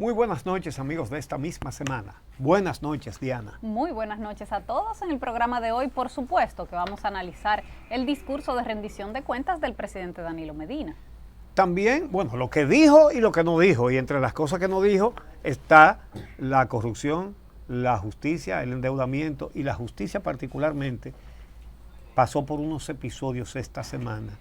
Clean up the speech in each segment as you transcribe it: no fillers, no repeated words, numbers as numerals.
Muy buenas noches, amigos de esta misma semana. Buenas noches, Diana. Muy buenas noches a todos. En el programa de hoy, por supuesto, que vamos a analizar el discurso de rendición de cuentas del presidente Danilo Medina. También, bueno, lo que dijo y lo que no dijo, y entre las cosas que no dijo está la corrupción, la justicia, el endeudamiento, y la justicia particularmente pasó por unos episodios esta semana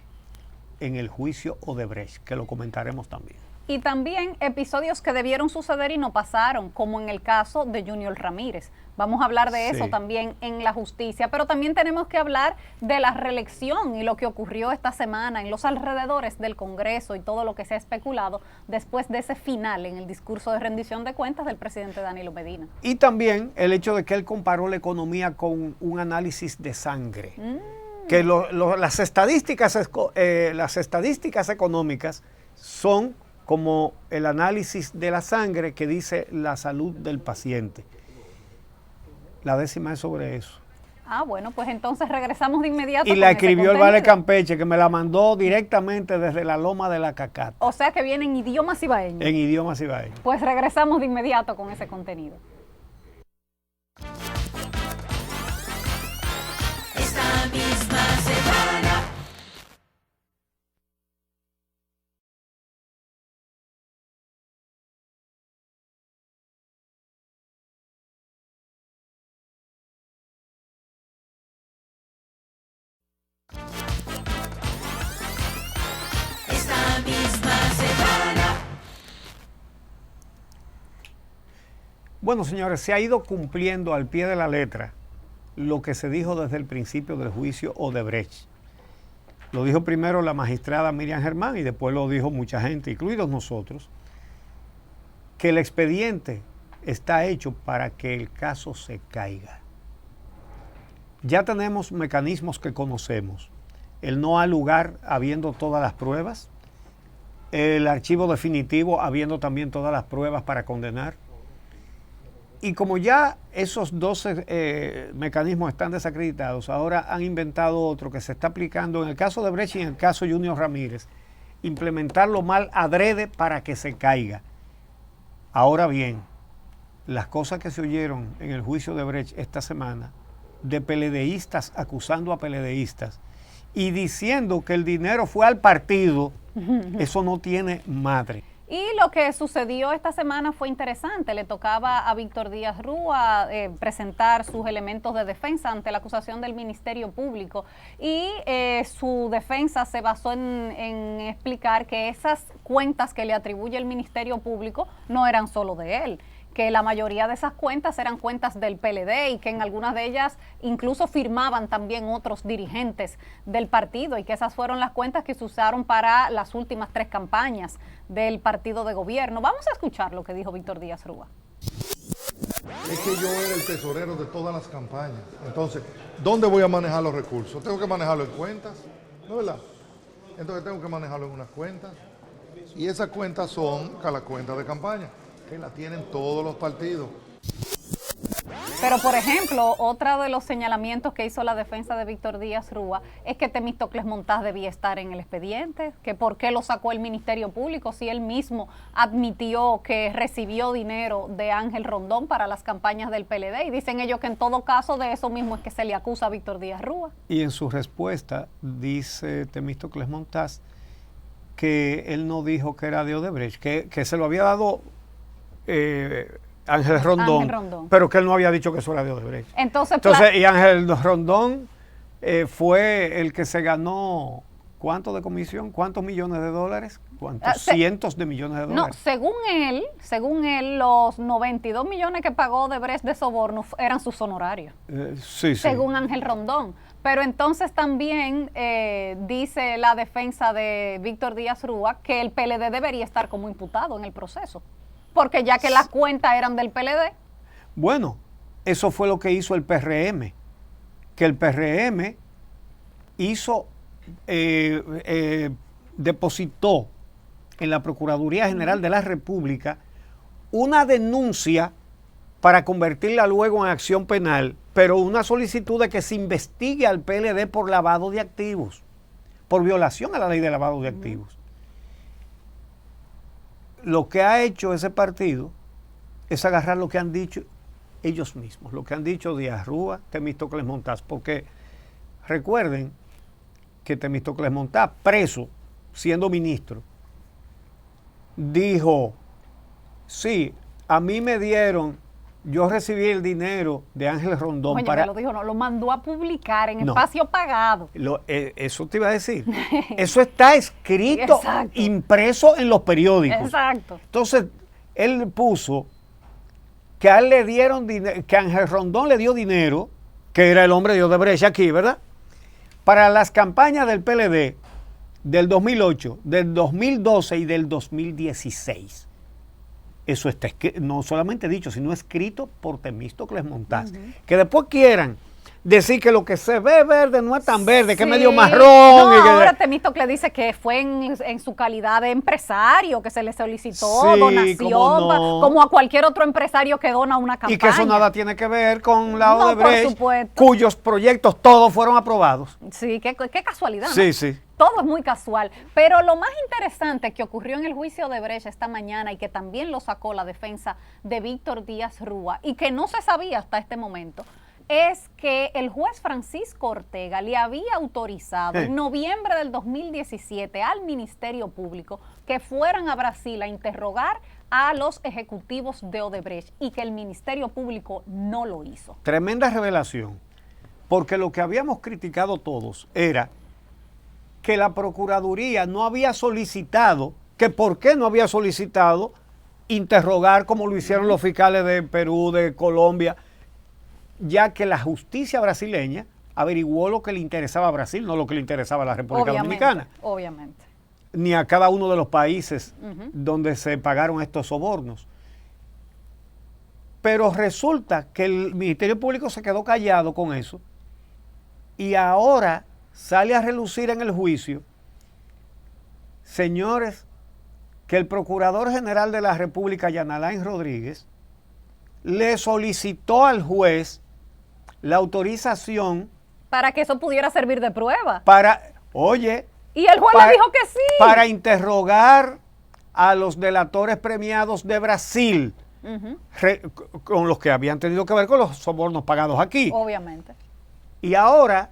en el juicio Odebrecht, que lo comentaremos también. Y también episodios que debieron suceder y no pasaron, como en el caso de Junior Ramírez. Vamos a hablar de eso también en la justicia, pero también tenemos que hablar de la reelección y lo que ocurrió esta semana en los alrededores del Congreso y todo lo que se ha especulado después de ese final en el discurso de rendición de cuentas del presidente Danilo Medina. Y también el hecho de que él comparó la economía con un análisis de sangre. Que las estadísticas económicas son como el análisis de la sangre que dice la salud del paciente. La décima es sobre eso. Ah, bueno, pues entonces regresamos de inmediato. Y la escribió el Vale Campeche, que me la mandó directamente desde la Loma de la Cacata. O sea que viene en idiomas ibaeños. En idiomas ibaeños. Pues regresamos de inmediato con ese contenido. Esta misma semana. Esta misma semana. Bueno, señores, se ha ido cumpliendo al pie de la letra lo que se dijo desde el principio del juicio Odebrecht. Lo dijo primero la magistrada Miriam Germán y después lo dijo mucha gente, incluidos nosotros, que el expediente está hecho para que el caso se caiga. Ya tenemos mecanismos que conocemos. El no al lugar habiendo todas las pruebas, el archivo definitivo habiendo también todas las pruebas para condenar. Y como ya esos 12 mecanismos están desacreditados, ahora han inventado otro que se está aplicando en el caso de Brecht y en el caso de Junior Ramírez, implementarlo mal adrede para que se caiga. Ahora bien, las cosas que se oyeron en el juicio de Brecht esta semana, de PLDistas acusando a PLDistas y diciendo que el dinero fue al partido, eso no tiene madre. Y lo que sucedió esta semana fue interesante. Le tocaba a Víctor Díaz Rúa presentar sus elementos de defensa ante la acusación del Ministerio Público. Y su defensa se basó en explicar que esas cuentas que le atribuye el Ministerio Público no eran solo de él, que la mayoría de esas cuentas eran cuentas del PLD y que en algunas de ellas incluso firmaban también otros dirigentes del partido y que esas fueron las cuentas que se usaron para las últimas 3 campañas del partido de gobierno. Vamos a escuchar lo que dijo Víctor Díaz Rúa. Es que yo era el tesorero de todas las campañas. Entonces, ¿dónde voy a manejar los recursos? Tengo que manejarlo en cuentas, ¿no es verdad? Entonces tengo que manejarlo en unas cuentas. Y esas cuentas son las cuentas de campaña, que la tienen todos los partidos. Pero, por ejemplo, otro de los señalamientos que hizo la defensa de Víctor Díaz Rúa es que Temístocles Montás debía estar en el expediente, que por qué lo sacó el Ministerio Público si él mismo admitió que recibió dinero de Ángel Rondón para las campañas del PLD, y dicen ellos que en todo caso de eso mismo es que se le acusa a Víctor Díaz Rúa. Y en su respuesta dice Temístocles Montás que él no dijo que era de Odebrecht, que se lo había dado Ángel Rondón, pero que él no había dicho que eso era de Odebrecht. Entonces y Ángel Rondón fue el que se ganó, ¿cuánto de comisión? ¿Cuántos millones de dólares? ¿Cuántos cientos de millones de dólares? No, según él, los 92 millones que pagó Odebrecht de soborno eran sus honorarios. Según Ángel Rondón. Pero entonces también dice la defensa de Víctor Díaz Rúa que el PLD debería estar como imputado en el proceso, porque ya que las cuentas eran del PLD. Bueno, eso fue lo que hizo el PRM, que el PRM hizo, depositó en la Procuraduría General de la República una denuncia para convertirla luego en acción penal, pero una solicitud de que se investigue al PLD por lavado de activos, por violación a la ley de lavado de activos. lo que ha hecho ese partido es agarrar lo que han dicho ellos mismos, lo que han dicho Díaz Rúa, Temístocles Montaz, porque recuerden que Temístocles Montaz, preso, siendo ministro, dijo, sí, a mí me dieron, yo recibí el dinero de Ángel Rondón. Oye, para... me lo dijo, no, lo mandó a publicar en No. espacio pagado. Eso te iba a decir. Eso está escrito, Exacto. impreso en los periódicos. Exacto. Entonces, él puso que a él le dieron dinero, que Ángel Rondón le dio dinero, que era el hombre de Odebrecht aquí, ¿verdad? Para las campañas del PLD del 2008, del 2012 y del 2016. Eso está no solamente dicho, sino escrito por Temístocles Montaz. Que después quieran decir que lo que se ve verde no es tan verde, que es medio marrón. No, y que... ahora Temístocles dice que fue en su calidad de empresario, que se le solicitó Sí, donación, cómo no. como a cualquier otro empresario que dona una campaña. Y que eso nada tiene que ver con la No, por Odebrecht, supuesto. cuyos proyectos todos fueron aprobados. Sí, qué casualidad, ¿no? Sí, sí. Todo es muy casual. Pero lo más interesante que ocurrió en el juicio de Brecht esta mañana y que también lo sacó la defensa de Víctor Díaz Rúa y que no se sabía hasta este momento, es que el juez Francisco Ortega le había autorizado en noviembre del 2017 al Ministerio Público que fueran a Brasil a interrogar a los ejecutivos de Odebrecht y que el Ministerio Público no lo hizo. Tremenda revelación, porque lo que habíamos criticado todos era que la Procuraduría no había solicitado, que por qué no había solicitado interrogar como lo hicieron los fiscales de Perú, de Colombia, ya que la justicia brasileña averiguó lo que le interesaba a Brasil, no lo que le interesaba a la República Dominicana, Obviamente. ni a cada uno de los países donde se pagaron estos sobornos. Pero resulta que el Ministerio Público se quedó callado con eso y ahora sale a relucir en el juicio, señores, que el Procurador General de la República, Jan Alain Rodríguez, le solicitó al juez la autorización Para que eso pudiera servir de prueba. para, oye, Y el juez le dijo que sí. para interrogar a los delatores premiados de Brasil, con los que habían tenido que ver con los sobornos pagados aquí. Obviamente. Y ahora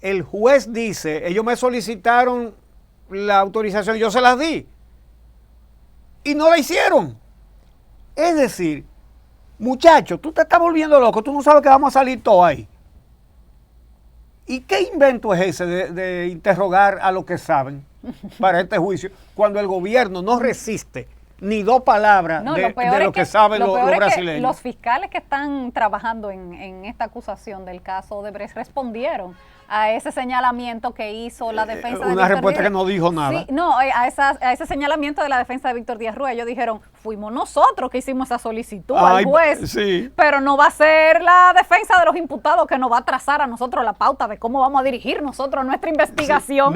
el juez dice, ellos me solicitaron la autorización, yo se las di. Y no la hicieron. Es decir, muchacho, tú te estás volviendo loco, tú no sabes que vamos a salir todos ahí. ¿Y qué invento es ese de interrogar a los que saben para este juicio cuando el gobierno no resiste ni dos palabras No, de peor lo es que saben los peor es que brasileños? los fiscales que están trabajando en esta acusación del caso de Brecht respondieron a ese señalamiento que hizo la defensa de una Víctor respuesta Díaz. que no dijo nada. Sí, no, a ese señalamiento de la defensa de Víctor Díaz Rúa, ellos dijeron, fuimos nosotros que hicimos esa solicitud Ay, al juez, sí. pero no va a ser la defensa de los imputados que nos va a trazar a nosotros la pauta de cómo vamos a dirigir nosotros nuestra investigación.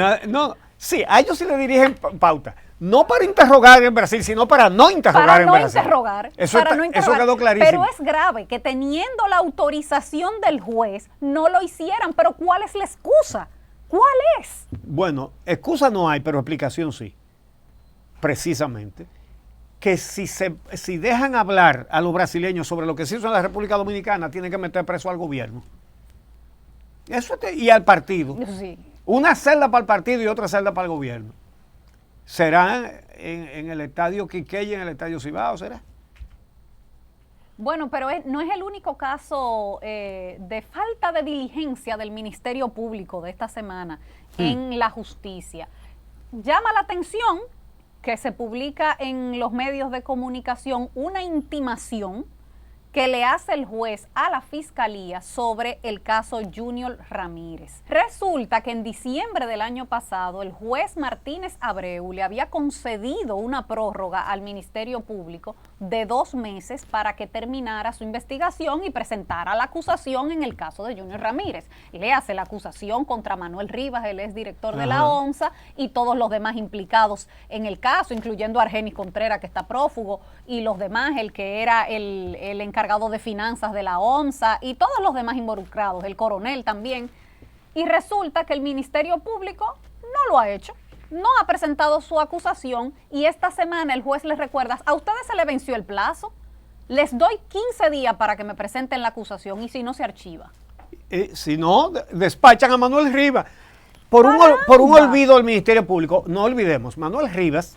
Sí, a ellos sí le dirigen pauta. No para interrogar en Brasil, sino para no interrogar Para en no Brasil. interrogar. Eso, para está- no eso interrogar. quedó clarísimo. Pero es grave que teniendo la autorización del juez no lo hicieran. Pero ¿cuál es la excusa? ¿Cuál es? Bueno, excusa no hay, pero explicación sí. Precisamente. Que si dejan hablar a los brasileños sobre lo que se hizo en la República Dominicana, tienen que meter preso al gobierno. Y al partido. Sí. Una celda para el partido y otra celda para el gobierno. ¿Será en el estadio Quiqueya y en el estadio Cibao? ¿Será? Bueno, pero no es el único caso de falta de diligencia del Ministerio Público de esta semana en la justicia. Llama la atención que se publica en los medios de comunicación una intimación que le hace el juez a la fiscalía sobre el caso Junior Ramírez. Resulta que en diciembre del año pasado el juez Martínez Abreu le había concedido una prórroga al Ministerio Público de 2 meses para que terminara su investigación y presentara la acusación en el caso de Junior Ramírez. Le hace la acusación contra Manuel Rivas, el exdirector de la ONSA, y todos los demás implicados en el caso, incluyendo a Argenis Contreras, que está prófugo, y los demás, el que era el encargado de finanzas de la ONSA y todos los demás involucrados, el coronel también. Y resulta que el Ministerio Público no lo ha hecho. no ha presentado su acusación y esta semana el juez les recuerda, a ustedes se le venció el plazo, les doy 15 días para que me presenten la acusación y si no se archiva. Si no, despachan a Manuel Rivas. Por un olvido del Ministerio Público, no olvidemos, Manuel Rivas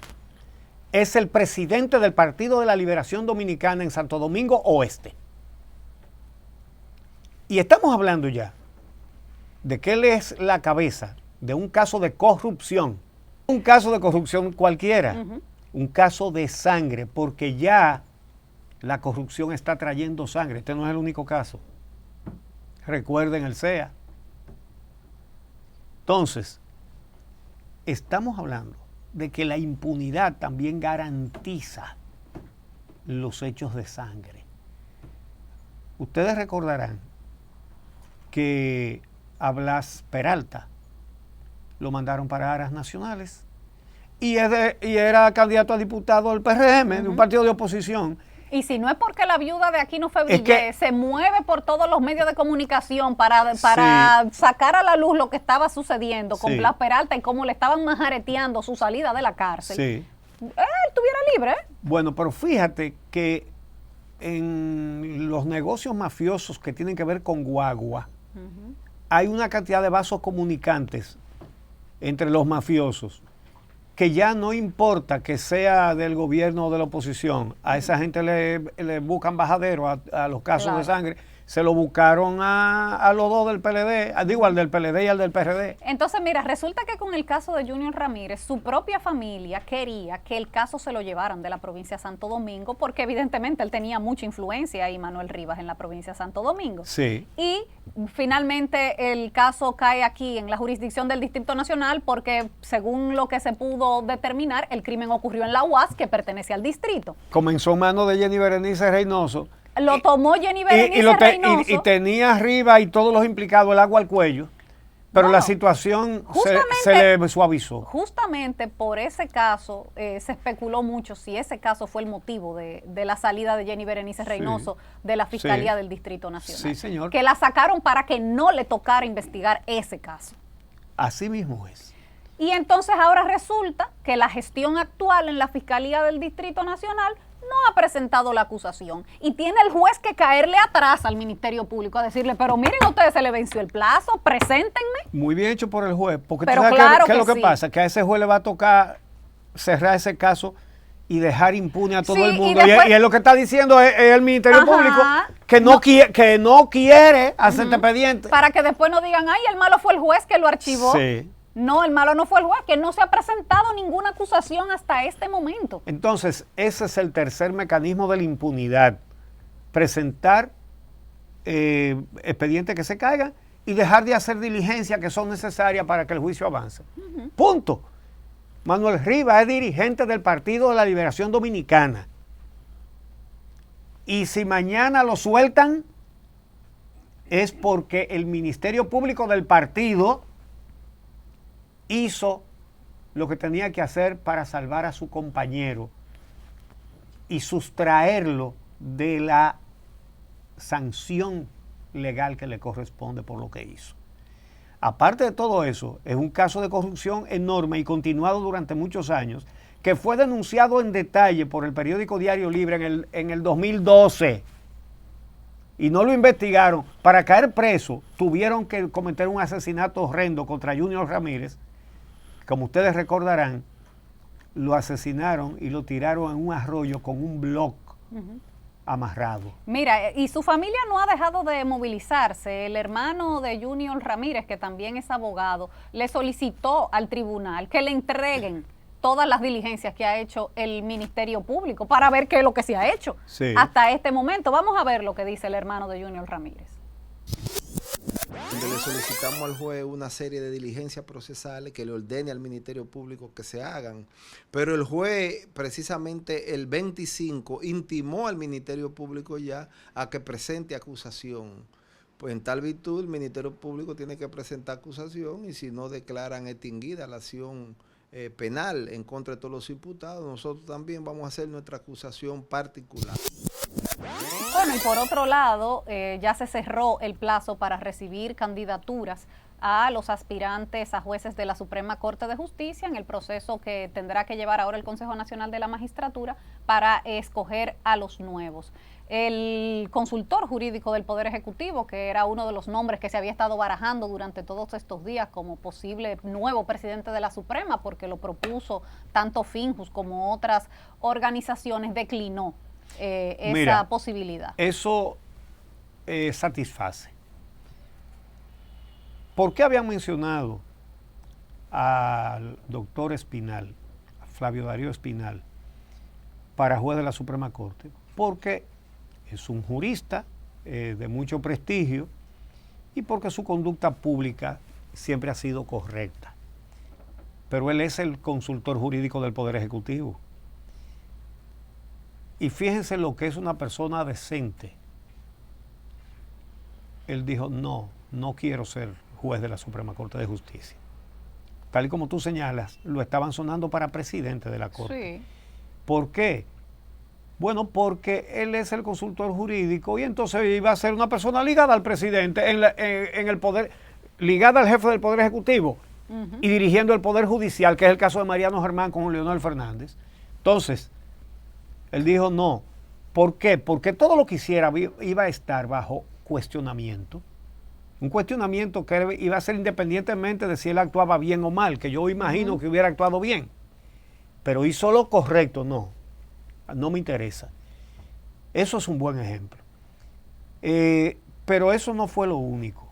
es el presidente del Partido de la Liberación Dominicana en Santo Domingo Oeste. Y estamos hablando ya de que él es la cabeza de un caso de corrupción. Un caso de corrupción cualquiera. Un caso de sangre, porque ya la corrupción está trayendo sangre. Este no es el único caso. Recuerden el CEA. Entonces, estamos hablando de que la impunidad también garantiza los hechos de sangre. Ustedes recordarán que a Blas Peralta lo mandaron para Aras Nacionales y era candidato a diputado del PRM, de un partido de oposición. Y si no es porque la viuda de Aquino Febrilé se mueve por todos los medios de comunicación para sacar a la luz lo que estaba sucediendo con Blas Peralta y cómo le estaban majareteando su salida de la cárcel, él estuviera libre. Bueno, pero fíjate que en los negocios mafiosos que tienen que ver con guagua, hay una cantidad de vasos comunicantes entre los mafiosos que ya no importa que sea del gobierno o de la oposición, a esa gente le buscan bajadero a los casos de sangre. Se lo buscaron a los dos del PLD, al del PLD y al del PRD. Entonces, mira, resulta que con el caso de Junior Ramírez, su propia familia quería que el caso se lo llevaran de la provincia de Santo Domingo, porque evidentemente él tenía mucha influencia ahí, Manuel Rivas, en la provincia de Santo Domingo. Sí. Y finalmente el caso cae aquí en la jurisdicción del Distrito Nacional, porque según lo que se pudo determinar, el crimen ocurrió en la UAS, que pertenece al distrito. Comenzó en manos de Jenny Berenice Reynoso. Lo tomó Jenny Berenice Reynoso. Y tenía arriba y todos los implicados el agua al cuello, pero la situación se le suavizó. Justamente por ese caso se especuló mucho si ese caso fue el motivo de la salida de Jenny Berenice Reynoso de la Fiscalía del Distrito Nacional. Sí, señor. Que la sacaron para que no le tocara investigar ese caso. Así mismo es. Y entonces ahora resulta que la gestión actual en la Fiscalía del Distrito Nacional no ha presentado la acusación y tiene el juez que caerle atrás al Ministerio Público a decirle, pero miren, a ustedes se le venció el plazo, preséntenme. Muy bien hecho por el juez, porque pero tú sabes claro qué es lo que sí pasa, que a ese juez le va a tocar cerrar ese caso y dejar impune a todo el mundo. Y es lo que está diciendo es el Ministerio Público, que no quiere hacer este expediente. Para que después no digan, ay, el malo fue el juez que lo archivó. Sí. No, el malo no fue el juez, que no se ha presentado ninguna acusación hasta este momento. Entonces, ese es el tercer mecanismo de la impunidad. Presentar expedientes que se caigan y dejar de hacer diligencias que son necesarias para que el juicio avance. Punto. Manuel Rivas es dirigente del Partido de la Liberación Dominicana. Y si mañana lo sueltan, es porque el Ministerio Público del partido hizo lo que tenía que hacer para salvar a su compañero y sustraerlo de la sanción legal que le corresponde por lo que hizo. Aparte de todo eso, es un caso de corrupción enorme y continuado durante muchos años, que fue denunciado en detalle por el periódico Diario Libre en el 2012. Y no lo investigaron. Para caer preso, tuvieron que cometer un asesinato horrendo contra Junior Ramírez. Como ustedes recordarán, lo asesinaron y lo tiraron en un arroyo con un bloc amarrado. Mira, y su familia no ha dejado de movilizarse. El hermano de Junior Ramírez, que también es abogado, le solicitó al tribunal que le entreguen todas las diligencias que ha hecho el Ministerio Público para ver qué es lo que se ha hecho hasta este momento. Vamos a ver lo que dice el hermano de Junior Ramírez. Donde le solicitamos al juez una serie de diligencias procesales que le ordene al Ministerio Público que se hagan. Pero el juez, precisamente el 25, intimó al Ministerio Público ya a que presente acusación. Pues en tal virtud, el Ministerio Público tiene que presentar acusación y si no declaran extinguida la acción penal en contra de todos los imputados, nosotros también vamos a hacer nuestra acusación particular. Bueno, y por otro lado, ya se cerró el plazo para recibir candidaturas a los aspirantes a jueces de la Suprema Corte de Justicia en el proceso que tendrá que llevar ahora el Consejo Nacional de la Magistratura para escoger a los nuevos. El consultor jurídico del Poder Ejecutivo, que era uno de los nombres que se había estado barajando durante todos estos días como posible nuevo presidente de la Suprema, porque lo propuso tanto Finjus como otras organizaciones, declinó esa posibilidad. Eso satisface. ¿Por qué habían mencionado al doctor Espinal, a Flavio Darío Espinal, para juez de la Suprema Corte? Porque es un jurista de mucho prestigio y porque su conducta pública siempre ha sido correcta. Pero él es el consultor jurídico del Poder Ejecutivo. Y fíjense lo que es una persona decente. Él dijo, no quiero ser juez de la Suprema Corte de Justicia. Tal y como tú señalas, lo estaban sonando para presidente de la Corte. Sí. ¿Por qué? Bueno, porque él es el consultor jurídico y entonces iba a ser una persona ligada al presidente, en el poder, ligada al jefe del Poder Ejecutivo y dirigiendo el Poder Judicial, que es el caso de Mariano Germán con Leonel Fernández. Entonces, él dijo no. ¿Por qué? Porque todo lo que hiciera iba a estar bajo cuestionamiento. Un cuestionamiento que iba a ser independientemente de si él actuaba bien o mal, que yo imagino que hubiera actuado bien. Pero hizo lo correcto, no me interesa. Eso es un buen ejemplo. Pero eso no fue lo único.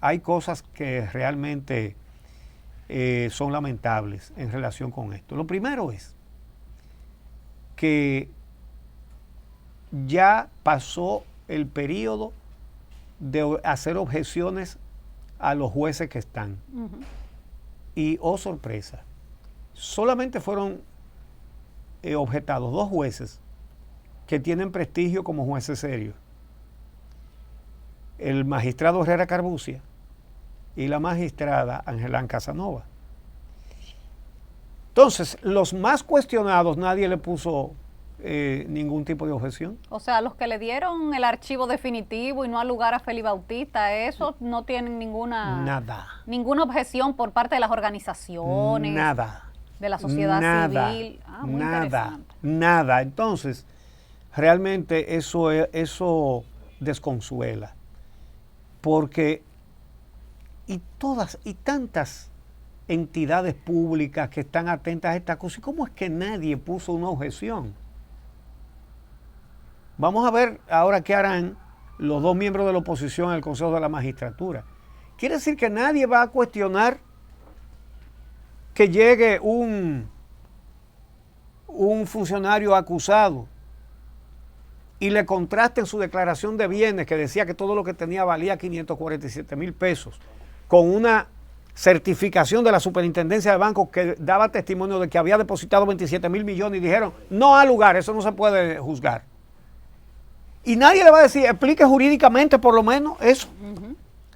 Hay cosas que realmente son lamentables en relación con esto. Lo primero es que ya pasó el periodo de hacer objeciones a los jueces que están. Y, oh sorpresa, solamente fueron objetados 2 jueces que tienen prestigio como jueces serios. El magistrado Herrera Carbucia y la magistrada Angelán Casanova. Entonces, los más cuestionados, nadie le puso ningún tipo de objeción. O sea, los que le dieron el archivo definitivo y no al lugar a Félix Bautista, eso no tienen ninguna objeción por parte de las organizaciones, de la sociedad civil. Muy interesante. Nada. Entonces, realmente eso desconsuela, porque y tantas entidades públicas que están atentas a esta cosa, ¿y cómo es que nadie puso una objeción? Vamos a ver ahora qué harán los 2 miembros de la oposición en el Consejo de la Magistratura. Quiere decir que nadie va a cuestionar que llegue un funcionario acusado y le contrasten su declaración de bienes, que decía que todo lo que tenía valía 547,000 pesos, con una certificación de la Superintendencia de Bancos que daba testimonio de que había depositado 27,000 millones y dijeron, no ha lugar, eso no se puede juzgar. Y nadie le va a decir, explique jurídicamente por lo menos eso.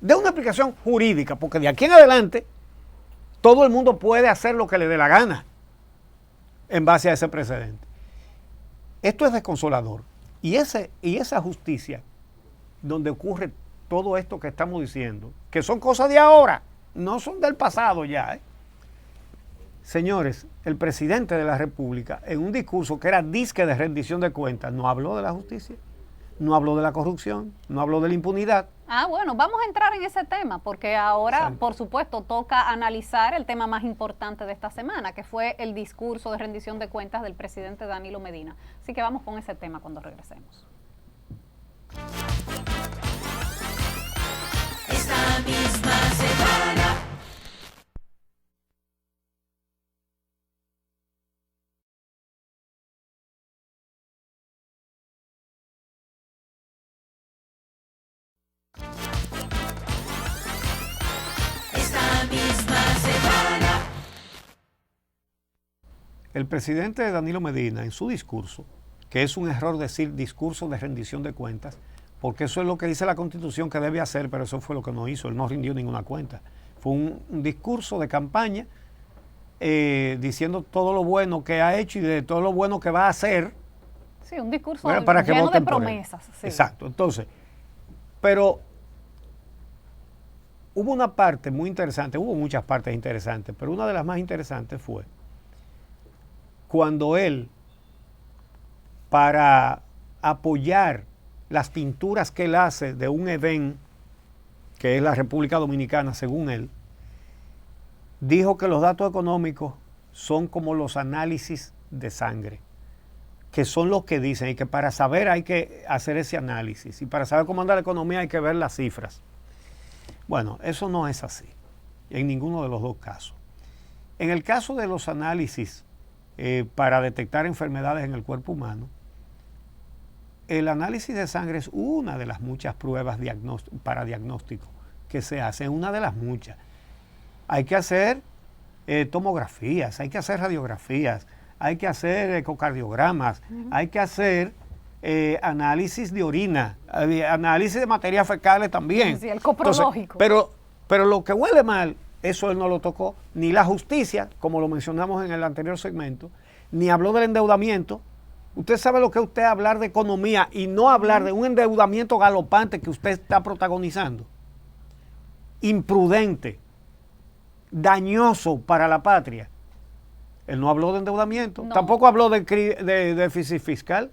De una explicación jurídica, porque de aquí en adelante todo el mundo puede hacer lo que le dé la gana en base a ese precedente. Esto es desconsolador. Y esa justicia, donde ocurre todo esto que estamos diciendo, que son cosas de ahora, no son del pasado ya. Señores, el presidente de la República, en un discurso que era disque de rendición de cuentas, no habló de la justicia, no habló de la corrupción, no habló de la impunidad. Bueno, vamos a entrar en ese tema, porque ahora, por supuesto, toca analizar el tema más importante de esta semana, que fue el discurso de rendición de cuentas del presidente Danilo Medina. Así que vamos con ese tema cuando regresemos. Esta misma semana. Esta misma semana. El presidente Danilo Medina, en su discurso, que es un error decir discurso de rendición de cuentas, porque eso es lo que dice la Constitución que debe hacer, pero eso fue lo que no hizo, él no rindió ninguna cuenta. Fue un discurso de campaña diciendo todo lo bueno que ha hecho y de todo lo bueno que va a hacer Sí, un discurso Bueno, para que lleno de voten por él. promesas. Sí. Exacto. Entonces, pero hubo una parte muy interesante, hubo muchas partes interesantes, pero una de las más interesantes fue cuando él, para apoyar las pinturas que él hace de un Edén, que es la República Dominicana, según él, dijo que los datos económicos son como los análisis de sangre, que son los que dicen, y que para saber hay que hacer ese análisis, y para saber cómo anda la economía hay que ver las cifras. Bueno, eso no es así, en ninguno de los dos casos. En el caso de los análisis para detectar enfermedades en el cuerpo humano, el análisis de sangre es una de las muchas pruebas para diagnóstico que se hacen, una de las muchas. Hay que hacer tomografías, hay que hacer radiografías, hay que hacer ecocardiogramas, hay que hacer análisis de orina, análisis de materias fecales también. Sí, el coprológico. Entonces, pero lo que huele mal, eso él no lo tocó, ni la justicia, como lo mencionamos en el anterior segmento, ni habló del endeudamiento. Usted sabe lo que es usted hablar de economía y no hablar de un endeudamiento galopante que usted está protagonizando. Imprudente, dañoso para la patria. Él no habló de endeudamiento, No. tampoco habló de déficit fiscal,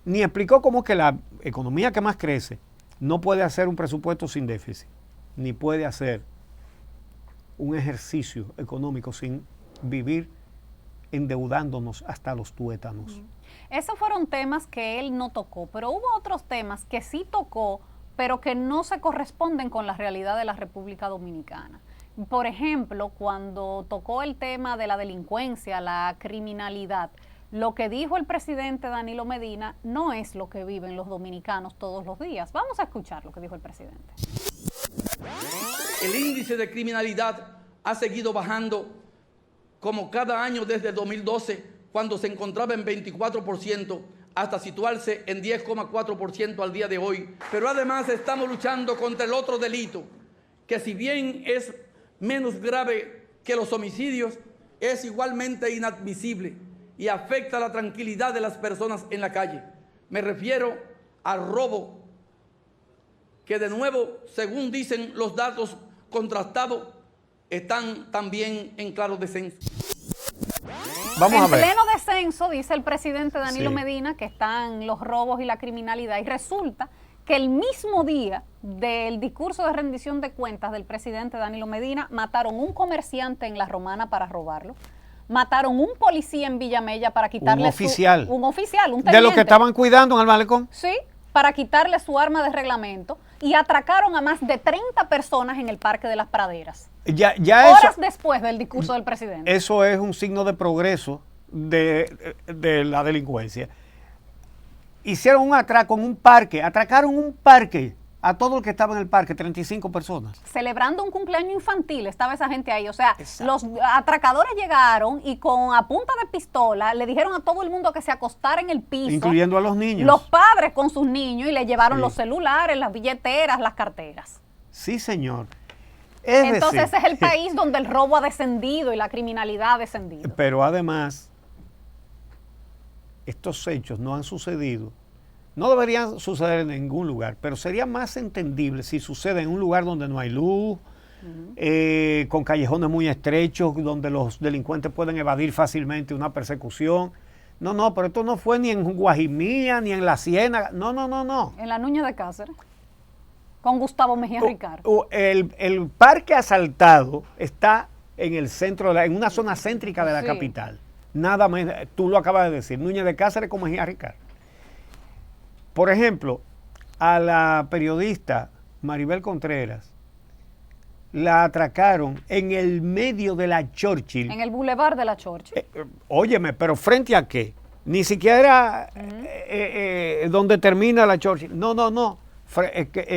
ni explicó cómo que la economía que más crece no puede hacer un presupuesto sin déficit, ni puede hacer un ejercicio económico sin vivir endeudándonos hasta los tuétanos. Esos fueron temas que él no tocó, pero hubo otros temas que sí tocó, pero que no se corresponden con la realidad de la República Dominicana. Por ejemplo, cuando tocó el tema de la delincuencia, la criminalidad, lo que dijo el presidente Danilo Medina no es lo que viven los dominicanos todos los días. Vamos a escuchar lo que dijo el presidente. El índice de criminalidad ha seguido bajando como cada año desde el 2012, cuando se encontraba en 24%, hasta situarse en 10,4% al día de hoy. Pero además estamos luchando contra el otro delito, que si bien es menos grave que los homicidios, es igualmente inadmisible y afecta la tranquilidad de las personas en la calle. Me refiero al robo, que de nuevo, según dicen los datos contrastados, están también en claro descenso. Vamos a ver. En pleno descenso, dice el presidente Danilo Sí. Medina, que están los robos y la criminalidad, y resulta que el mismo día del discurso de rendición de cuentas del presidente Danilo Medina, mataron un comerciante en La Romana para robarlo, mataron un policía en Villamella para quitarle Un oficial. un oficial, un De los teniente. que estaban cuidando en el malecón. Sí, para quitarle su arma de reglamento, y atracaron a más de 30 personas en el Parque de las Praderas. Ya Horas después del discurso del presidente. eso es un signo de progreso de la delincuencia. Hicieron un atraco en un parque, atracaron un parque a todo el que estaba en el parque, 35 personas. Celebrando un cumpleaños infantil, estaba esa gente ahí. O sea, Exacto. los atracadores llegaron y a punta de pistola le dijeron a todo el mundo que se acostara en el piso. Incluyendo a los niños. Los padres con sus niños, y le llevaron Sí. los celulares, las billeteras, las carteras. Sí, señor. Es Entonces decir, ese es el país donde el robo ha descendido y la criminalidad ha descendido. Pero además, estos hechos no han sucedido. No deberían suceder en ningún lugar, pero sería más entendible si sucede en un lugar donde no hay luz, con callejones muy estrechos, donde los delincuentes pueden evadir fácilmente una persecución. No, pero esto no fue ni en Guajimía, ni en La Ciénaga. No. En la Nuña de Cáceres, con Gustavo Mejía Ricard. El parque asaltado está en el centro, en una zona céntrica de la Sí. capital. Nada más, tú lo acabas de decir, Núñez de Cáceres con Mejía Ricard. Por ejemplo, a la periodista Maribel Contreras la atracaron en el medio de la Churchill. En el Boulevard de la Chorchi. Óyeme, pero ¿frente a qué? Ni siquiera donde termina la Churchill. No.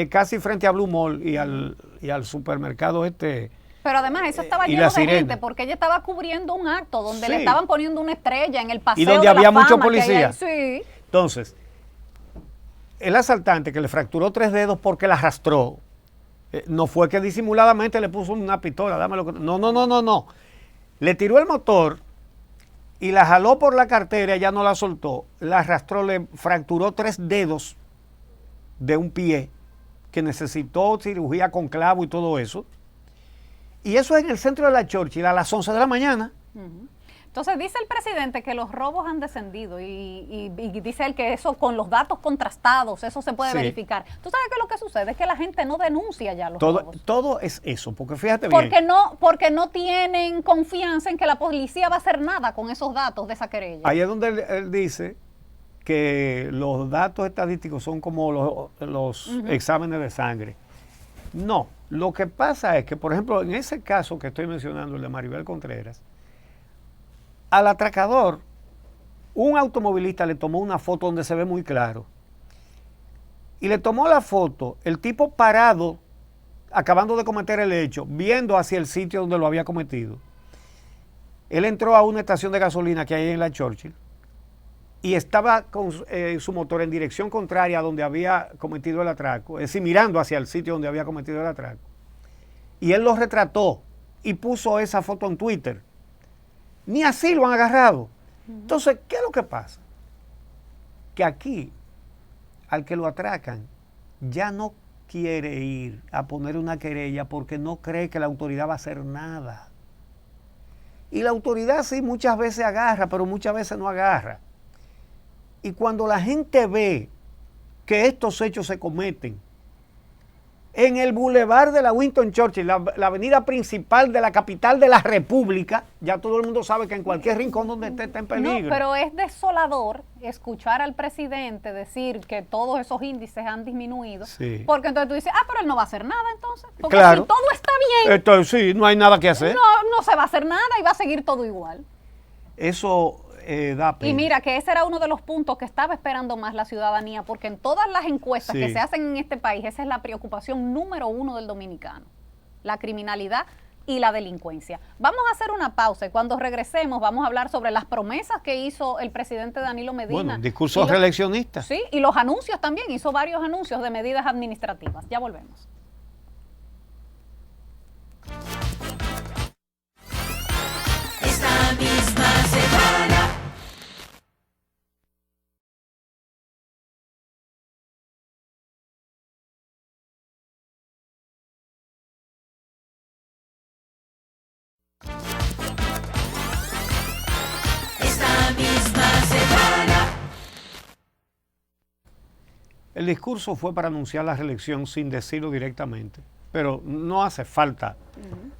Casi frente a Blue Mall y al supermercado este. Pero además eso estaba y lleno la de sirena. gente, porque ella estaba cubriendo un acto donde Sí. le estaban poniendo una estrella en el paseo Y donde de la había mucho fama que hay policía. ahí. Sí. Entonces, el asaltante que le fracturó 3 dedos porque la arrastró, no fue que disimuladamente le puso una pistola, dámelo. No. Le tiró el motor y la jaló por la cartera, ya no la soltó, la arrastró, le fracturó 3 dedos de un pie que necesitó cirugía con clavo y todo eso. Y eso es en el centro de la Churchill a las 11 de la mañana. Entonces dice el presidente que los robos han descendido y dice él que eso con los datos contrastados, eso se puede verificar. ¿Tú sabes qué es lo que sucede? Es que la gente no denuncia ya los robos. Todo es eso, porque fíjate bien. Porque no tienen confianza en que la policía va a hacer nada con esos datos de esa querella. Ahí es donde él dice que los datos estadísticos son como los exámenes de sangre. No, lo que pasa es que, por ejemplo, en ese caso que estoy mencionando, el de Maribel Contreras, al atracador, un automovilista le tomó una foto donde se ve muy claro. Y le tomó la foto, el tipo parado, acabando de cometer el hecho, viendo hacia el sitio donde lo había cometido. Él entró a una estación de gasolina que hay en la Churchill y estaba con su motor en dirección contraria a donde había cometido el atraco, es decir, mirando hacia el sitio donde había cometido el atraco. Y él lo retrató y puso esa foto en Twitter. Ni así lo han agarrado. Entonces, ¿qué es lo que pasa? Que aquí, al que lo atracan, ya no quiere ir a poner una querella porque no cree que la autoridad va a hacer nada. Y la autoridad sí muchas veces agarra, pero muchas veces no agarra. Y cuando la gente ve que estos hechos se cometen en el bulevar de la Winston Churchill, la avenida principal de la capital de la República, ya todo el mundo sabe que en cualquier rincón donde esté está en peligro. No, pero es desolador escuchar al presidente decir que todos esos índices han disminuido, Sí. porque entonces tú dices, pero él no va a hacer nada entonces, porque Claro. si todo está bien, Entonces sí, no hay nada que hacer. no se va a hacer nada y va a seguir todo igual. Eso da pena. Y mira que ese era uno de los puntos que estaba esperando más la ciudadanía, porque en todas las encuestas Sí. que se hacen en este país, esa es la preocupación número 1 del dominicano, la criminalidad y la delincuencia. Vamos a hacer una pausa y cuando regresemos vamos a hablar sobre las promesas que hizo el presidente Danilo Medina. Bueno, discurso reeleccionista. Sí, y los anuncios también, hizo varios anuncios de medidas administrativas. Ya volvemos. Esta misma semana. Esta misma semana. El discurso fue para anunciar la reelección sin decirlo directamente, pero no hace falta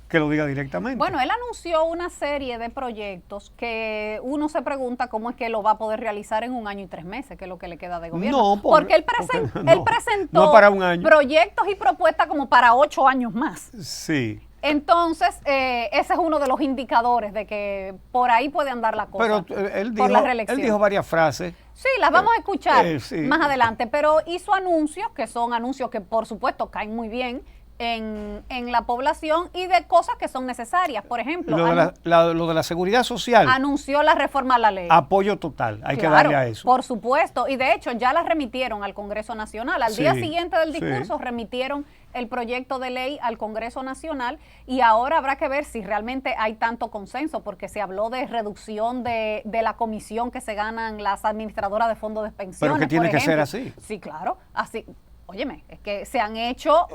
que lo diga directamente. Bueno, él anunció una serie de proyectos que uno se pregunta cómo es que lo va a poder realizar en 1 año y 3 meses, que es lo que le queda de gobierno. No, porque él no, presentó no para 1 año. proyectos y propuestas como para 8 años más. Sí. Entonces, ese es uno de los indicadores de que por ahí puede andar la cosa. Pero él por la dijo, reelección. él dijo varias frases. Sí, las vamos a escuchar sí. más adelante, pero hizo anuncios que son anuncios que por supuesto caen muy bien en la población y de cosas que son necesarias. Por ejemplo, Lo de la seguridad social, anunció la reforma a la ley. apoyo total, hay que Claro, darle a eso. por supuesto, y de hecho ya la remitieron al Congreso Nacional. Al día Sí, siguiente del discurso sí. remitieron el proyecto de ley al Congreso Nacional y ahora habrá que ver si realmente hay tanto consenso, porque se habló de reducción de la comisión que se ganan las administradoras de fondos de pensiones. Pero que tiene por que ser ejemplo. así. Sí, claro, así. Óyeme, es que se han hecho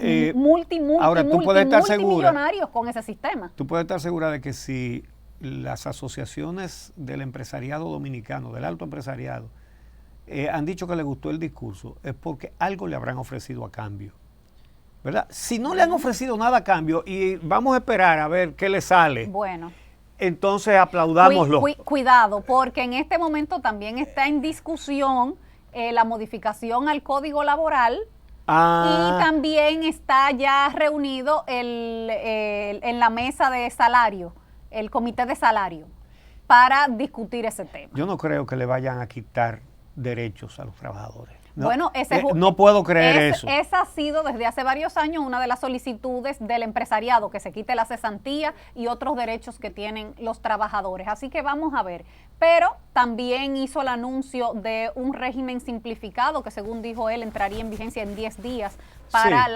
ahora, tú puedes estar segura. multimillonarios con ese sistema. Tú puedes estar segura de que si las asociaciones del empresariado dominicano, del alto empresariado, han dicho que les gustó el discurso, es porque algo le habrán ofrecido a cambio, ¿verdad? Si no le han ofrecido nada a cambio y vamos a esperar a ver qué le sale, Bueno. entonces aplaudámoslo. Cuidado, porque en este momento también está en discusión la modificación al Código Laboral. Y también está ya reunido en la mesa de salario, el comité de salario, para discutir ese tema. Yo no creo que le vayan a quitar derechos a los trabajadores. Bueno, no puedo creer eso. Esa ha sido desde hace varios años una de las solicitudes del empresariado, que se quite la cesantía y otros derechos que tienen los trabajadores. Así que vamos a ver. Pero también hizo el anuncio de un régimen simplificado que, según dijo él, entraría en vigencia en 10 días para,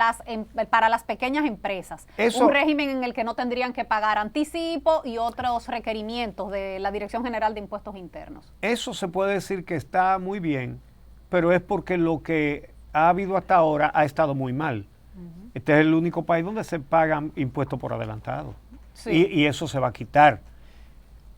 para las pequeñas empresas. Un régimen en el que no tendrían que pagar anticipo y otros requerimientos de la Dirección General de Impuestos Internos. Eso se puede decir que está muy bien, pero es porque lo que ha habido hasta ahora ha estado muy mal. Este es el único país donde se pagan impuestos por adelantado. Sí. Y eso se va a quitar.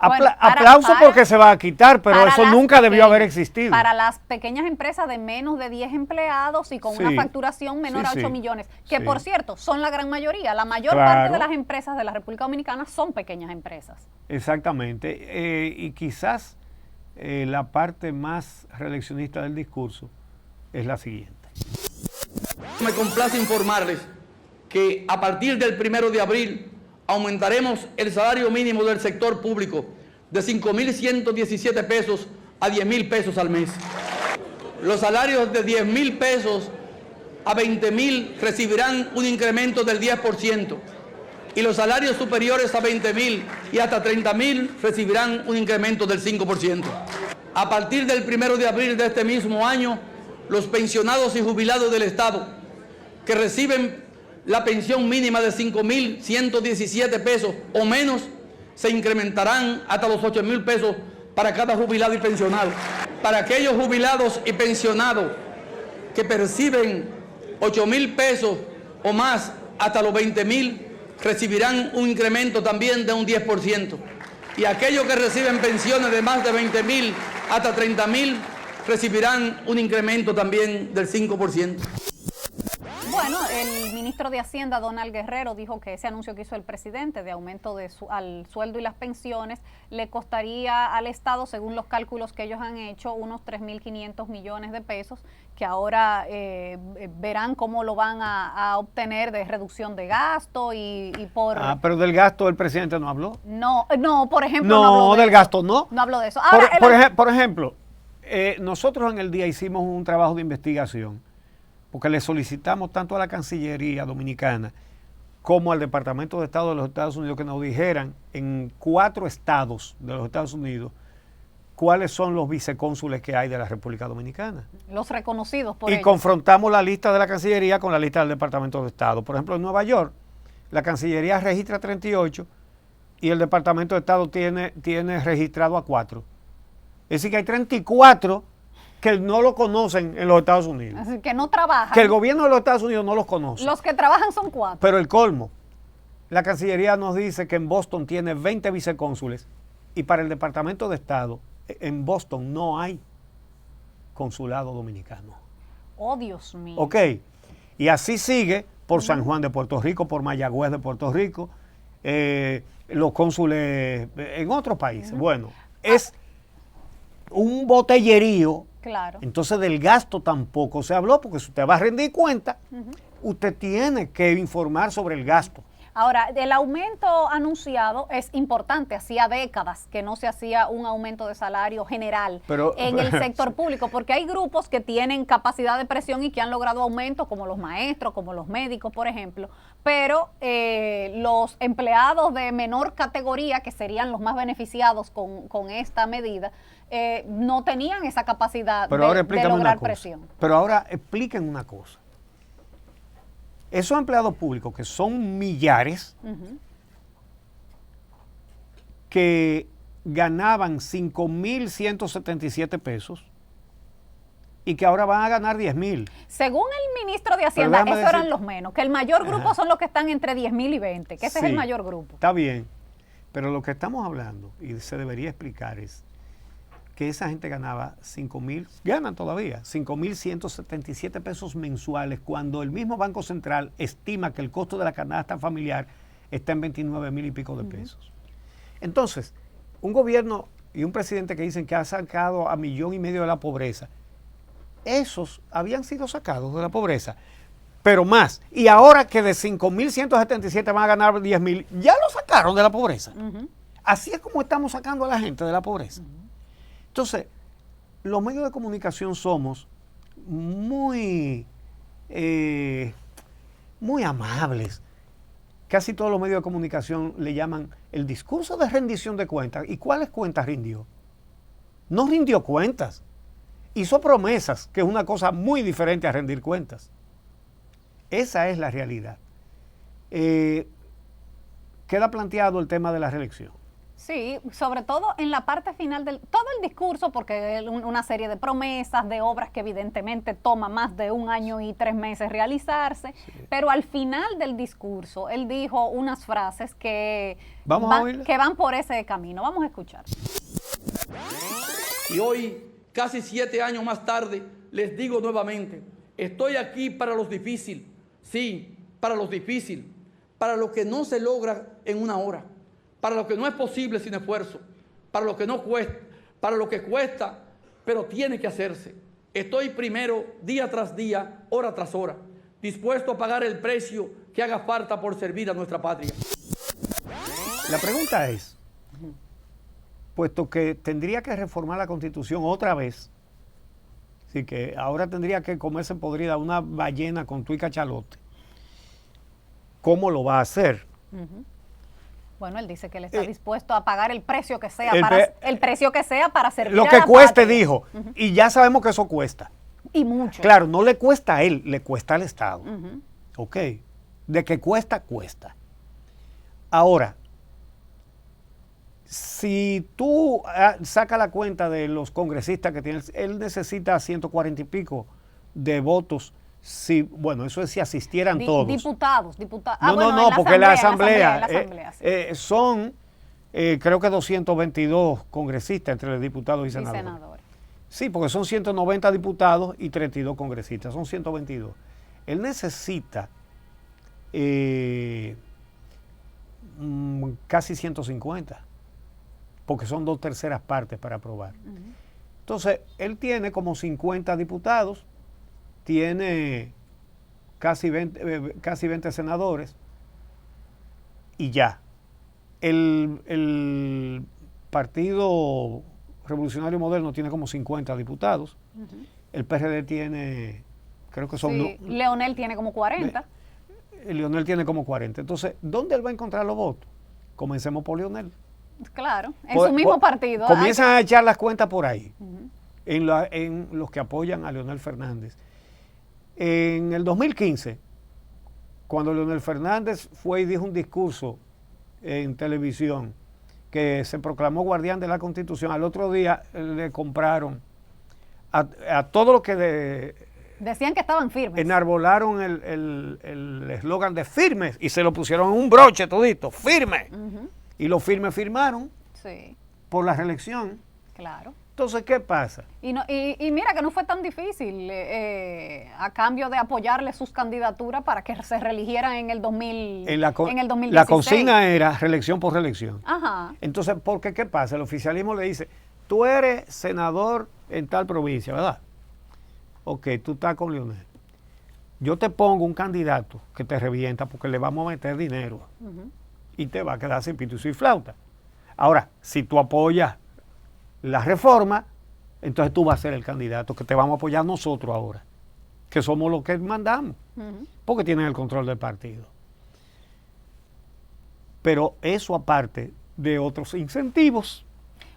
Bueno, aplauso porque se va a quitar, pero eso nunca debió haber existido. Para las pequeñas empresas de menos de 10 empleados y con una facturación menor a 8 millones, que por cierto, son la gran mayoría. La mayor parte de las empresas de la República Dominicana son pequeñas empresas. Exactamente. Y quizás la parte más reeleccionista del discurso es la siguiente. Me complace informarles que a partir del 1 de abril aumentaremos el salario mínimo del sector público de 5.117 pesos a 10.000 pesos al mes. Los salarios de 10.000 pesos a 20.000 recibirán un incremento del 10%. Y los salarios superiores a 20.000 y hasta 30.000 recibirán un incremento del 5%. A partir del 1 de abril de este mismo año, los pensionados y jubilados del Estado que reciben la pensión mínima de 5.117 pesos o menos se incrementarán hasta los 8.000 pesos para cada jubilado y pensionado. Para aquellos jubilados y pensionados que perciben 8.000 pesos o más hasta los 20.000 recibirán un incremento también de un 10%. Y aquellos que reciben pensiones de más de 20.000 hasta 30.000 recibirán un incremento también del 5%. Bueno, el ministro de Hacienda, Donald Guerrero, dijo que ese anuncio que hizo el presidente de aumento al sueldo y las pensiones le costaría al Estado, según los cálculos que ellos han hecho, unos 3.500 millones de pesos, que ahora verán cómo lo van a obtener de reducción de gasto y por... pero del gasto el presidente no habló. No, por ejemplo, no habló del gasto, no. No habló de eso. Ahora, por ejemplo, nosotros en el día hicimos un trabajo de investigación porque le solicitamos tanto a la Cancillería Dominicana como al Departamento de Estado de los Estados Unidos que nos dijeran en 4 estados de los Estados Unidos cuáles son los vicecónsules que hay de la República Dominicana. Los reconocidos por ellos. Y confrontamos la lista de la Cancillería con la lista del Departamento de Estado. Por ejemplo, en Nueva York, la Cancillería registra 38 y el Departamento de Estado tiene registrado a 4. Es decir, que hay 34 que no lo conocen en los Estados Unidos. Así que no trabajan. Que el gobierno de los Estados Unidos no los conoce. Los que trabajan son 4. Pero el colmo, la Cancillería nos dice que en Boston tiene 20 vicecónsules y para el Departamento de Estado, en Boston no hay consulado dominicano. Oh, Dios mío. Ok, y así sigue por San Juan de Puerto Rico, por Mayagüez de Puerto Rico, los cónsules en otros países. Bueno, es un botellerío. Claro. Entonces del gasto tampoco se habló, porque si usted va a rendir cuenta, usted tiene que informar sobre el gasto. Ahora, el aumento anunciado es importante. Hacía décadas que no se hacía un aumento de salario general en el sector público, porque hay grupos que tienen capacidad de presión y que han logrado aumentos, como los maestros, como los médicos, por ejemplo, pero los empleados de menor categoría, que serían los más beneficiados con esta medida, no tenían esa capacidad de lograr presión. Pero ahora expliquen una cosa. Esos empleados públicos, que son millares, que ganaban 5.177 pesos y que ahora van a ganar 10.000. Según el ministro de Hacienda, esos eran los menos, que el mayor grupo son los que están entre 10.000 y 20, que ese es el mayor grupo. Está bien, pero lo que estamos hablando, y se debería explicar, es que esa gente ganaba 5.000, ganan todavía, 5.177 pesos mensuales, cuando el mismo Banco Central estima que el costo de la canasta familiar está en 29.000 y pico de pesos. Entonces, un gobierno y un presidente que dicen que ha sacado a 1,5 millones de la pobreza, esos habían sido sacados de la pobreza, pero más. Y ahora que de 5.177 van a ganar 10.000, ya lo sacaron de la pobreza. Así es como estamos sacando a la gente de la pobreza. Entonces, los medios de comunicación somos muy, muy amables. Casi todos los medios de comunicación le llaman el discurso de rendición de cuentas. ¿Y cuáles cuentas rindió? No rindió cuentas. Hizo promesas, que es una cosa muy diferente a rendir cuentas. Esa es la realidad. Queda planteado el tema de la reelección. Sí, sobre todo en la parte final del todo el discurso, porque es una serie de promesas, de obras que evidentemente toma más de 1 año y 3 meses realizarse, pero al final del discurso él dijo unas frases que van por ese camino. Vamos a escuchar. Y hoy, casi 7 años más tarde, les digo nuevamente, estoy aquí para los difíciles, sí, para los difíciles, para lo que no se logra en 1 hora, para lo que no es posible sin esfuerzo, para lo que no cuesta, para lo que cuesta, pero tiene que hacerse. Estoy primero, día tras día, hora tras hora, dispuesto a pagar el precio que haga falta por servir a nuestra patria. La pregunta es, puesto que tendría que reformar la Constitución otra vez, así que ahora tendría que comerse podrida una ballena con tu y cachalote, ¿cómo lo va a hacer? Bueno, él dice que él está dispuesto a pagar el precio que sea, el precio que sea para servir lo a que la cueste, patria. dijo, y ya sabemos que eso cuesta. Y mucho. Claro, no le cuesta a él, le cuesta al Estado. Ok, de que cuesta, cuesta. Ahora, si tú sacas la cuenta de los congresistas que tiene, él necesita 140 y pico de votos. Sí, bueno, eso es si asistieran todos. Diputados. No, porque la asamblea, sí. son, creo que 222 congresistas entre los diputados y senadores. Sí, porque son 190 diputados y 32 congresistas, son 122. Él necesita casi 150, porque son 2/3 partes para aprobar. Entonces, él tiene como 50 diputados, tiene casi 20 senadores y ya. El Partido Revolucionario Moderno tiene como 50 diputados. El PRD tiene, creo que son... Sí, Leonel tiene como 40. Leonel tiene como 40. Entonces, ¿dónde él va a encontrar los votos? Comencemos por Leonel. Claro, en su mismo partido. Comienzan a echar las cuentas por ahí, en los que apoyan a Leonel Fernández. En el 2015, cuando Leonel Fernández fue y dijo un discurso en televisión que se proclamó guardián de la Constitución, al otro día le compraron a todo lo que decían que estaban firmes. Enarbolaron el eslogan de firmes y se lo pusieron en un broche todito, firme. Y los firmes firmaron por la reelección. Claro. Entonces, ¿qué pasa? Y mira que no fue tan difícil a cambio de apoyarle sus candidaturas para que se reeligieran en el 2016. La consigna era reelección por reelección. Ajá. Entonces, porque ¿qué pasa? El oficialismo le dice, tú eres senador en tal provincia, ¿verdad? Ok, tú estás con Leonel. Yo te pongo un candidato que te revienta porque le vamos a meter dinero y te va a quedar sin pito y flauta. Ahora, si tú apoyas la reforma, entonces tú vas a ser el candidato que te vamos a apoyar nosotros ahora, que somos los que mandamos, porque tienen el control del partido. Pero eso aparte de otros incentivos.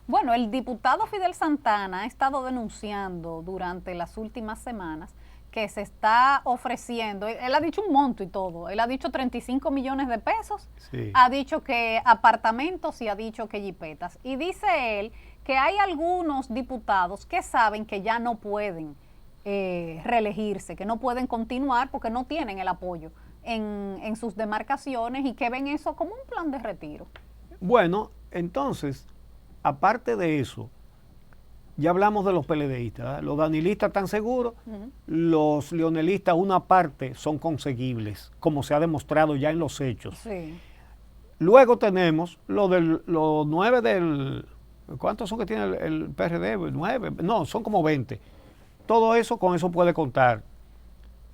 Bueno, el diputado Fidel Santana ha estado denunciando durante las últimas semanas que se está ofreciendo, él ha dicho un monto y todo, él ha dicho 35 millones de pesos, ha dicho que apartamentos y ha dicho que jipetas. Y dice él que hay algunos diputados que saben que ya no pueden reelegirse, que no pueden continuar porque no tienen el apoyo en sus demarcaciones y que ven eso como un plan de retiro. Bueno, entonces, aparte de eso, ya hablamos de los PLDistas, ¿verdad? Los danilistas están seguros, los leonelistas una parte son conseguibles, como se ha demostrado ya en los hechos. Sí. Luego tenemos los 9 del... ¿Cuántos son que tiene el PRD? 9, no, son como 20. Todo eso, con eso puede contar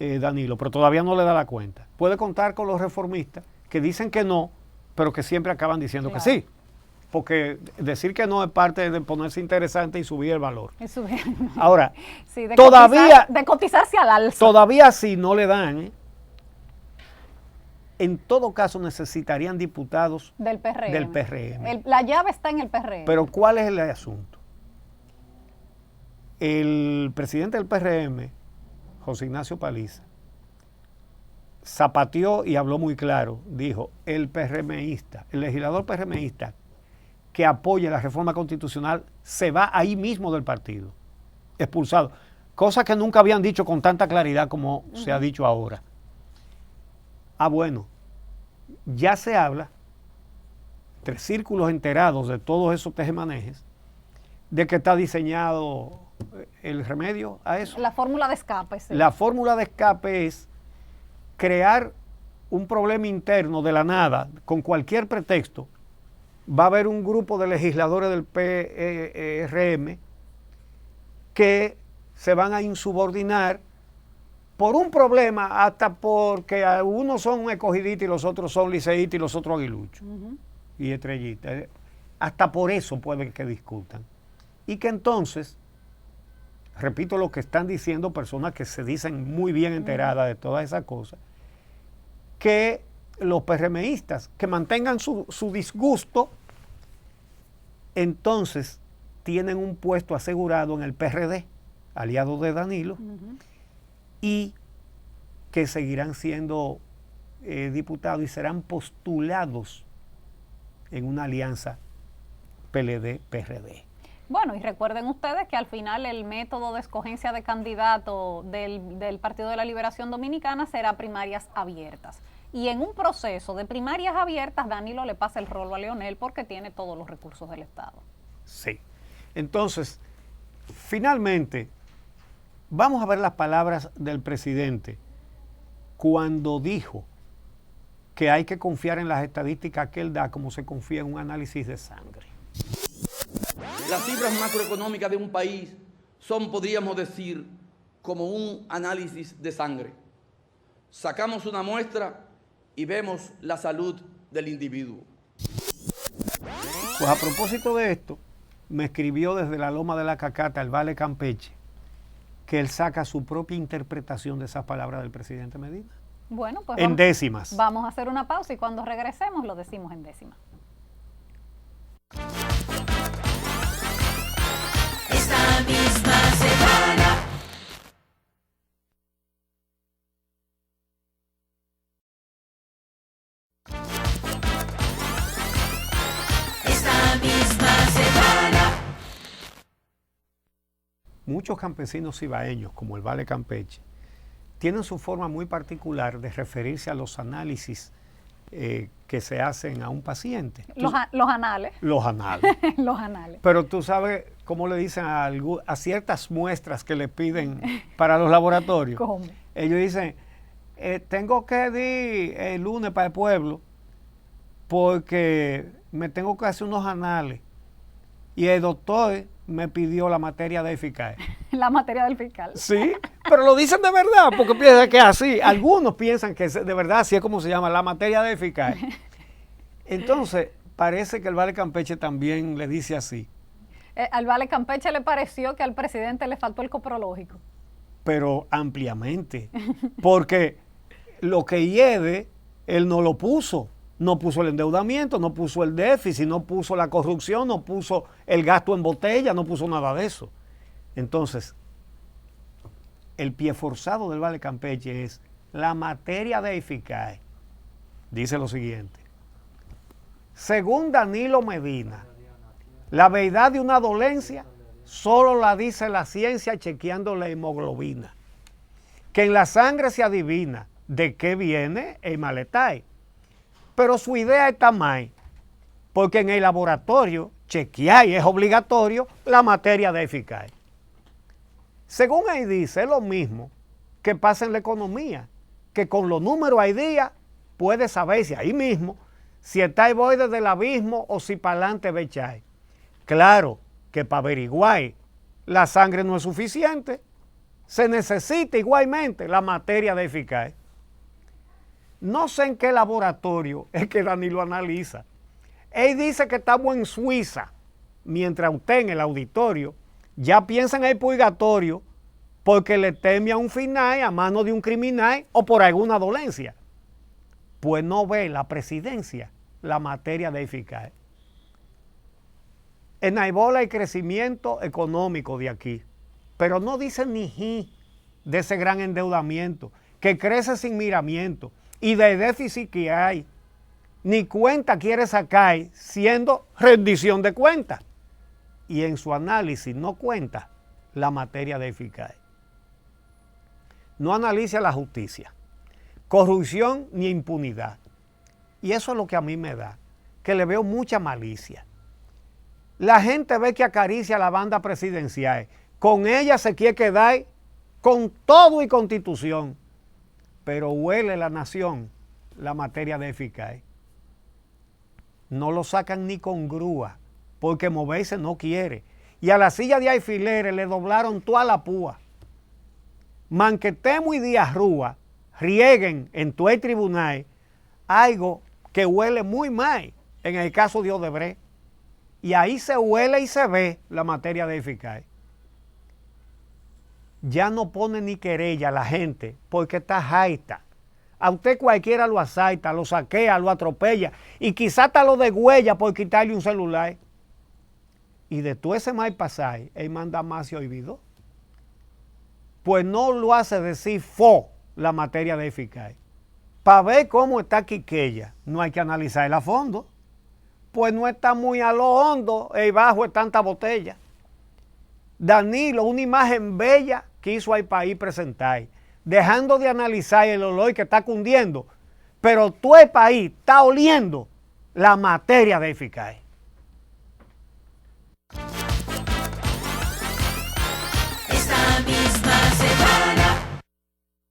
Danilo, pero todavía no le da la cuenta. Puede contar con los reformistas que dicen que no, pero que siempre acaban diciendo que sí. porque decir que no es parte de ponerse interesante y subir el valor. Eso- Ahora, Sí, todavía, de cotizarse al alza. todavía si no le dan, en todo caso necesitarían diputados Del PRM. del PRM. La llave está en el PRM. Pero ¿cuál es el asunto? El presidente del PRM, José Ignacio Paliza, zapateó y habló muy claro. Dijo, el PRMista, el legislador PRMista que apoye la reforma constitucional se va ahí mismo del partido, expulsado. Cosa que nunca habían dicho con tanta claridad como se ha dicho ahora. Ah, bueno, ya se habla, entre círculos enterados de todos esos tejemanejes, de que está diseñado el remedio a eso. La fórmula de escape, sí. La fórmula de escape es crear un problema interno de la nada, con cualquier pretexto. Va a haber un grupo de legisladores del PRM que se van a insubordinar por un problema, hasta porque unos son escogidistas y los otros son liceístas y los otros aguiluchos y estrellitas. Hasta por eso puede que discutan. Y que entonces, repito lo que están diciendo personas que se dicen muy bien enteradas de todas esas cosas, que los PRMistas que mantengan su disgusto, entonces tienen un puesto asegurado en el PRD, aliado de Danilo, y que seguirán siendo diputados y serán postulados en una alianza PLD-PRD. Bueno, y recuerden ustedes que al final el método de escogencia de candidato del Partido de la Liberación Dominicana será primarias abiertas. Y en un proceso de primarias abiertas, Danilo le pasa el rolo a Leonel porque tiene todos los recursos del Estado. Sí. Entonces, finalmente, vamos a ver las palabras del presidente cuando dijo que hay que confiar en las estadísticas que él da como se confía en un análisis de sangre. Las cifras macroeconómicas de un país son, podríamos decir, como un análisis de sangre. Sacamos una muestra y vemos la salud del individuo. Pues a propósito de esto, me escribió desde la Loma de la Cacata, el Vale Campeche, que él saca su propia interpretación de esas palabras del presidente Medina. Bueno, pues En décimas. vamos a hacer una pausa y cuando regresemos lo decimos en décimas. Esta misma semana. Esta misma semana. Muchos campesinos cibaeños, como el Vale Campeche, tienen su forma muy particular de referirse a los análisis que se hacen a un paciente. Los anales. Los anales. Los anales. Pero tú sabes cómo le dicen a ciertas muestras que le piden para los laboratorios. ¿Cómo? Ellos dicen, tengo que ir el lunes para el pueblo porque me tengo que hacer unos anales. Y el doctor me pidió la materia de eficaz. La materia del fiscal. Sí, pero lo dicen de verdad, porque piensan que es así. Algunos piensan que de verdad así es como se llama, la materia de eficaz. Entonces, parece que el Vale Campeche también le dice así. Al Vale Campeche le pareció que al presidente le faltó el coprológico. Pero ampliamente, porque lo que hiede, él no lo puso. No puso el endeudamiento, no puso el déficit, no puso la corrupción, no puso el gasto en botella, no puso nada de eso. Entonces, el pie forzado del Vale Campeche es la materia de eficaz. Dice lo siguiente. Según Danilo Medina, la verdad de una dolencia solo la dice la ciencia chequeando la hemoglobina. Que en la sangre se adivina de qué viene el malestar. Pero su idea está mal, porque en el laboratorio chequear es obligatorio la materia de eficaz. Según ahí dice, es lo mismo que pasa en la economía, que con los números hay día puede saberse ahí mismo si está el borde del abismo o si para adelante va a echar. Claro que para averiguar la sangre no es suficiente, se necesita igualmente la materia de eficaz. No sé en qué laboratorio es que Danilo analiza. Él dice que estamos en Suiza, mientras usted en el auditorio ya piensa en el purgatorio porque le teme a un final a mano de un criminal o por alguna dolencia. Pues no ve la presidencia la materia de eficaz. En Naibola hay crecimiento económico de aquí, pero no dice ni ji de ese gran endeudamiento que crece sin miramiento y de déficit que hay. Ni cuenta quiere sacar siendo rendición de cuentas. Y en su análisis no cuenta la materia de eficaz. No analiza la justicia, corrupción ni impunidad. Y eso es lo que a mí me da, que le veo mucha malicia. La gente ve que acaricia a la banda presidencial. Con ella se quiere quedar con todo y constitución. Pero huele la nación la materia de eficaz. No lo sacan ni con grúa, porque moverse no quiere. Y a la silla de alfileres le doblaron toda la púa. Manquetemo y Díaz Rúa rieguen en todo el tribunal algo que huele muy mal en el caso de Odebrecht. Y ahí se huele y se ve la materia de eficaz. Ya no pone ni querella la gente porque está jaita. A usted cualquiera lo asalta, lo saquea, lo atropella y quizá hasta lo degüella por quitarle un celular. Y de todo ese mal pasar, él manda más y olvidó. Pues no lo hace decir la materia de eficaz. Para ver cómo está Quiqueya, no hay que analizarla a fondo. Pues no está muy a lo hondo, el bajo es tanta botella. Danilo, una imagen bella que hizo al país presentar, dejando de analizar el olor que está cundiendo, pero todo el país está oliendo la materia de eficaz. Esta misma semana.